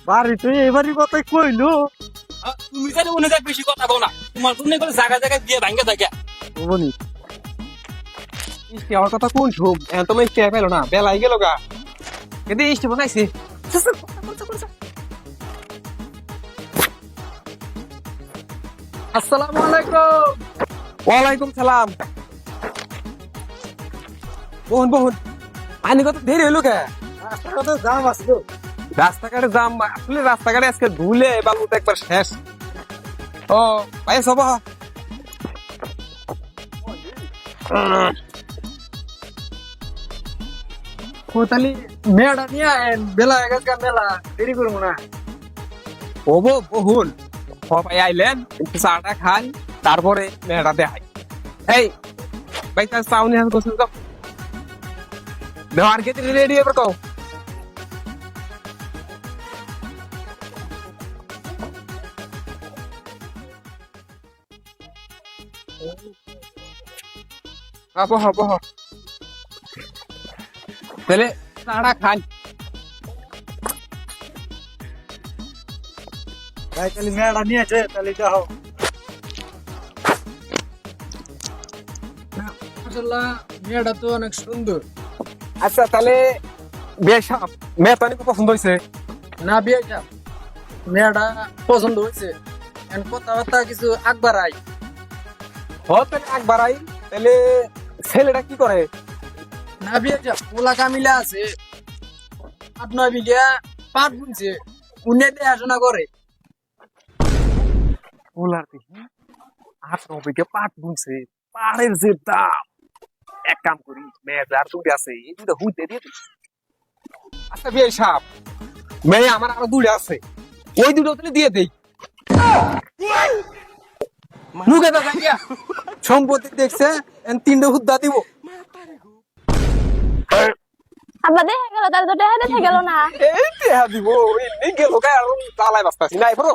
বাড়ি তুই এবারই কথাই কইলো তুমি জানি মনে যায় বেশি কথা বলো না, তোমার জন্য করে জায়গা জায়গায় দিয়ে ভাঙ্গে থাকে। বনি ইস্টি আমার কথা কোন ঠুক এখন তো ইস্টি পেলো না, বেলাই গেল গা। কিন্তু ইস্টি বানাইছি। আসসালামু আলাইকুম। ওয়ালাইকুম সালাম। বহুন বহুন আনি কত দেরি হইলো কে? রাস্তাঘাটে জাম আছে তো। রাস্তাঘাটে জাম, আসলে রাস্তাঘাটে আজকে ধুলে বালুতে একবার শেষ। ও ভাই সব কোতালি মেয়েটা নিয়ে আয়েন, বেলা হয়ে গেছে মেলা, দেরি করবো না। হবো বহুন সবাই আইলেন, একটু চাটা খাই, তারপরে মেয়েটা দেখাই। এই ভাই তার চাউনি হাত গোসল তো দেওয়ার ক্ষেত্রে রেডি এবার কও। হবো হবো তাহলে চাটা খাই। ভাই তাহলে মেয়েটা নিয়েছে, তাহলে দেখো মাশাআল্লাহ, মেয়েটা তো অনেক সুন্দর। আচ্ছা তাহলে বেশ, মেয়ে তো অনেক পছন্দ হয়েছে। না বিয়ে যা, মেয়েটা পছন্দ হয়েছে, এখন কথাবার্তা কিছু আকবার আই। তাহলে একবার আই। তাহলে ছেলেটা কি করে? না বিয়ে যা, ওলা কামিলা আছে, 8-9 বিঘা পাট বুনছে, উনি দেখাশোনা করে। ওলার দেখি 8-9 বিঘা পাট বুনছে, পাড়ের যে দাম, এক কাম করি মেয়ে যার দুটো আছে এই দুটো হুইতে দিয়ে দিই। আচ্ছা বিয়ে সাপ, মেয়ে আমার আরো দুটো আছে, ওই দুটো তাহলে দিয়ে দেই। মুখে তো জানিয়া সম্পত্তি দেখছে, এখন 3টে হুদ্দা দিব। আব্বা দেখা গেল, তার তো দেখা দেখা গেল না। এই দেয়া দিব, এই গেল গায়ে আর চালাই বাস্তাছি নাই বড়।